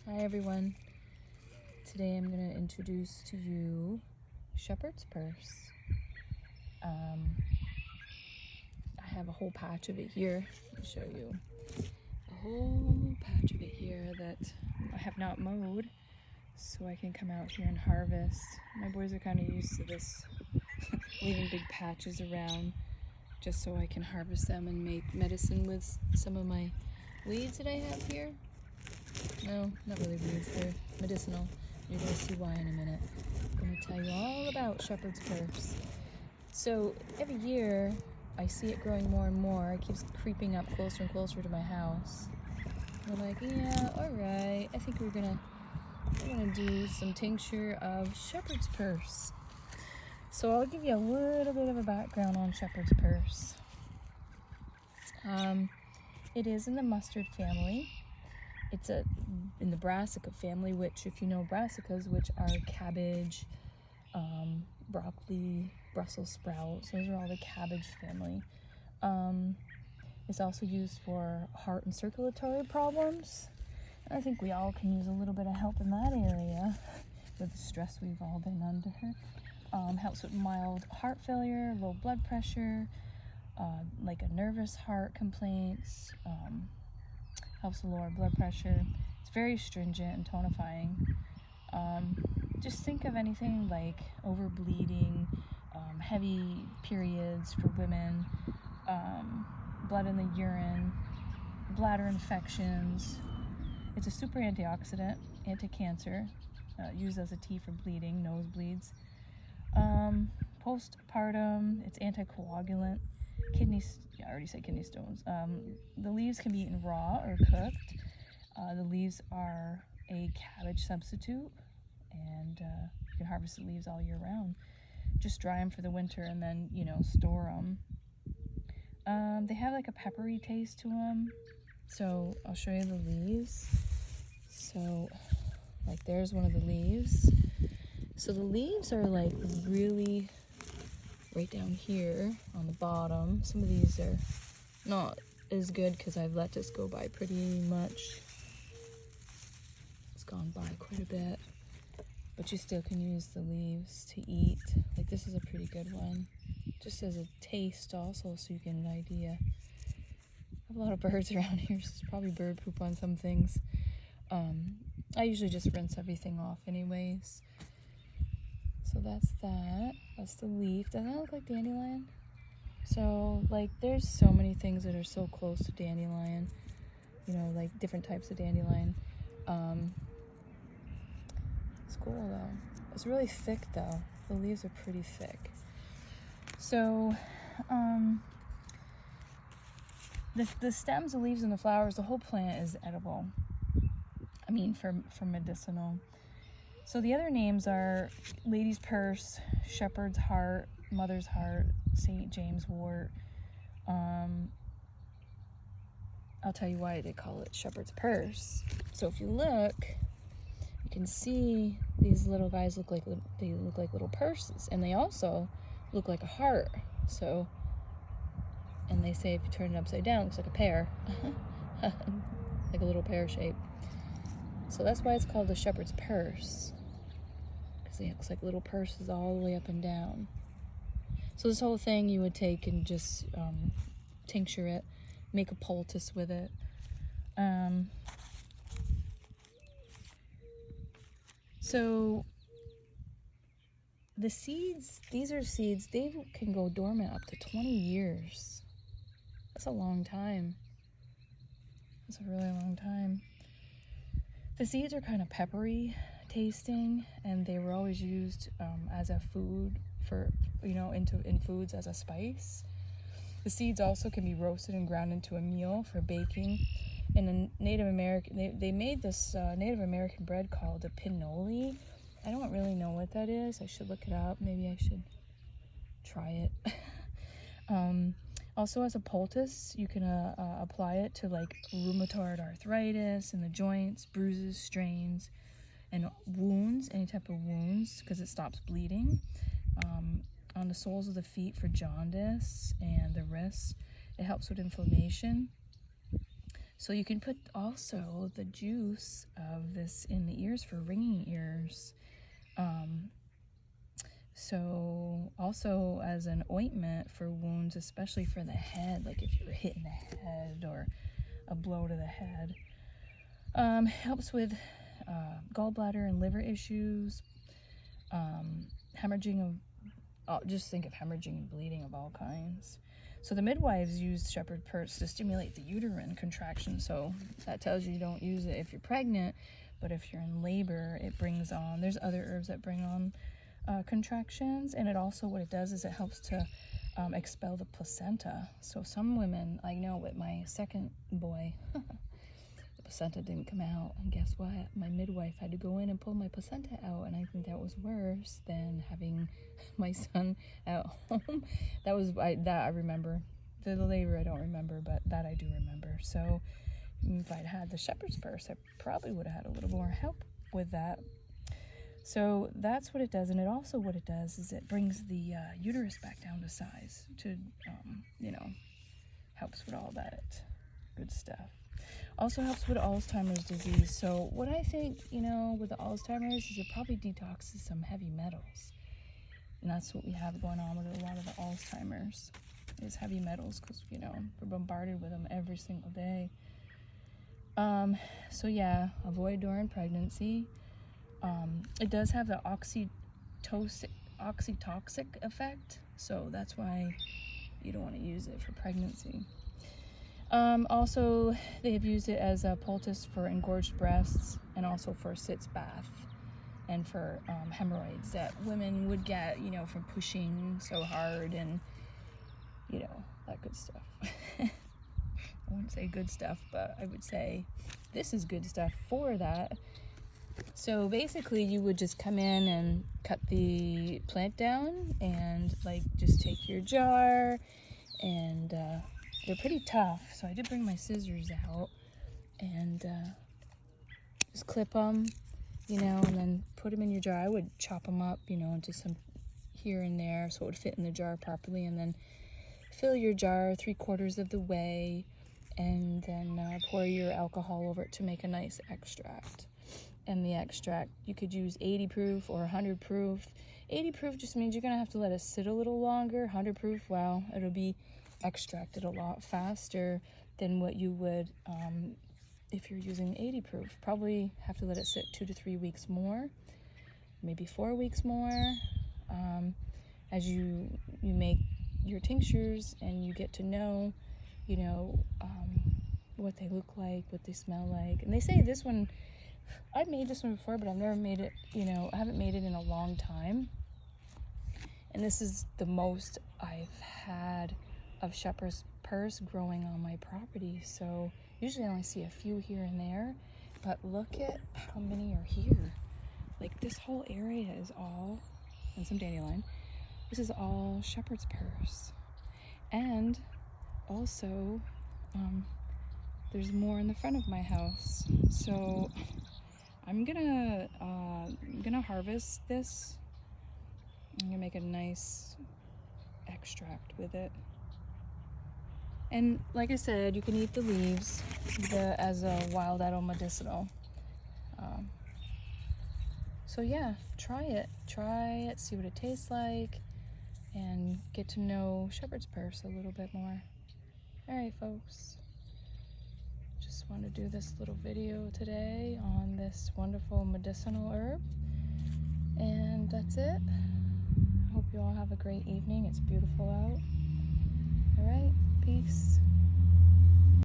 Hi everyone. Today I'm going to introduce to you Shepard's purse. I have a whole patch of it here. Let me show you. A whole patch of it here that I have not mowed, so I can come out here and harvest. My boys are kind of used to this, leaving big patches around just so I can harvest them and make medicine with some of my weeds that I have here. No, not really weeds, they're medicinal. You're going to see why in a minute. I'm going to tell you all about Shepard's purse. So every year I see it growing more and more. It keeps creeping up closer and closer to my house. We're like, yeah, alright, I think we're gonna do some tincture of Shepard's purse. So I'll give you a little bit of a background on Shepard's purse. It is in the mustard family. It's in the brassica family, which, if you know brassicas, which are cabbage, broccoli, Brussels sprouts, those are all the cabbage family. It's also used for heart and circulatory problems. I think we all can use a little bit of help in that area with the stress we've all been under. Helps with mild heart failure, low blood pressure, like a nervous heart complaints, helps with lower blood pressure. It's very stringent and tonifying. Just think of anything like overbleeding, heavy periods for women, blood in the urine, bladder infections. It's a super antioxidant, anti-cancer, used as a tea for bleeding, nosebleeds. Postpartum, it's anticoagulant. I already said kidney stones. The leaves can be eaten raw or cooked. The leaves are a cabbage substitute, and you can harvest the leaves all year round. Just dry them for the winter and then, store them. They have like a peppery taste to them. So I'll show you the leaves. So, like, there's one of the leaves. So the leaves are like really right down here on the bottom. Some of these are not as good because I've let this go by pretty much. It's gone by quite a bit, but you still can use the leaves to eat. Like, this is a pretty good one, just as a taste also, so you get an idea. I have a lot of birds around here, so there's probably bird poop on some things. I usually just rinse everything off anyways. So that's that. That's the leaf. Doesn't that look like dandelion? So, like, there's so many things that are so close to dandelion. Like different types of dandelion. It's cool though. It's really thick though. The leaves are pretty thick. So, the stems, the leaves, and the flowers, the whole plant is edible. I mean, for medicinal. So the other names are lady's purse, shepherd's heart, mother's heart, St. James wort. I'll tell you why they call it shepherd's purse. So if you look, you can see these little guys look like little purses, and they also look like a heart. So, and they say if you turn it upside down, it looks like a pear, like a little pear shape. So that's why it's called the shepherd's purse, because it looks like little purses all the way up and down. So this whole thing you would take and just tincture it, make a poultice with it. So the seeds, these are seeds, they can go dormant up to 20 years. That's a long time. That's a really long time. The seeds are kind of peppery tasting, and they were always used as a food for, in foods as a spice. The seeds also can be roasted and ground into a meal for baking. And in Native American, they made this Native American bread called a pinole. I don't really know what that is. I should look it up. Maybe I should try it. Also, as a poultice, you can apply it to like rheumatoid arthritis in the joints, bruises, strains, and wounds, any type of wounds, because it stops bleeding. On the soles of the feet for jaundice, and the wrists, it helps with inflammation. So you can put also the juice of this in the ears for ringing ears. So also as an ointment for wounds, especially for the head, like if you're hitting the head or a blow to the head. Helps with gallbladder and liver issues, hemorrhaging of, just think of hemorrhaging and bleeding of all kinds. So the midwives use Shepard purse to stimulate the uterine contraction. So that tells you don't use it if you're pregnant, but if you're in labor, it brings on, there's other herbs that bring on contractions. And it also, what it does is it helps to expel the placenta. So some women, I know with my second boy, the placenta didn't come out, and guess what? My midwife had to go in and pull my placenta out, and I think that was worse than having my son at home. That I remember. The labor I don't remember, but that I do remember. So if I'd had the shepherd's purse, I probably would have had a little more help with that. So that's what it does. And it also, what it does is it brings the uterus back down to size to, helps with all that good stuff. Also helps with Alzheimer's disease. So what I think, with the Alzheimer's is it probably detoxes some heavy metals. And that's what we have going on with a lot of the Alzheimer's is heavy metals, because, we're bombarded with them every single day. So yeah, avoid during pregnancy. It does have the oxytocic effect, so that's why you don't want to use it for pregnancy. Also, they have used it as a poultice for engorged breasts, and also for sitz bath, and for hemorrhoids that women would get, from pushing so hard, and that good stuff. I wouldn't say good stuff, but I would say this is good stuff for that. So basically you would just come in and cut the plant down, and just take your jar, and they're pretty tough, so I did bring my scissors out, and just clip them, and then put them in your jar. I would chop them up, into some here and there so it would fit in the jar properly, and then fill your jar 3/4 of the way, and then pour your alcohol over it to make a nice extract. And the extract, you could use 80 proof or 100 proof. 80 proof just means you're gonna have to let it sit a little longer. 100 proof, well, it'll be extracted a lot faster than what you would if you're using 80 proof. Probably have to let it sit 2 to 3 weeks more, maybe 4 weeks more. As you make your tinctures and you get to know, what they look like, what they smell like. And they say this one, I've made this one before, but I've never made it, I haven't made it in a long time. And this is the most I've had of shepherd's purse growing on my property. So usually I only see a few here and there, but look at how many are here. Like this whole area is all, and some dandelion, this is all shepherd's purse. And also, there's more in the front of my house. So I'm gonna harvest this. I'm gonna make a nice extract with it. And like I said, you can eat the leaves as a wild edible medicinal. So yeah, try it, see what it tastes like, and get to know shepherd's purse a little bit more. All right, folks. Just wanted to do this little video today on this wonderful medicinal herb. And that's it. I hope you all have a great evening. It's beautiful out. All right, peace.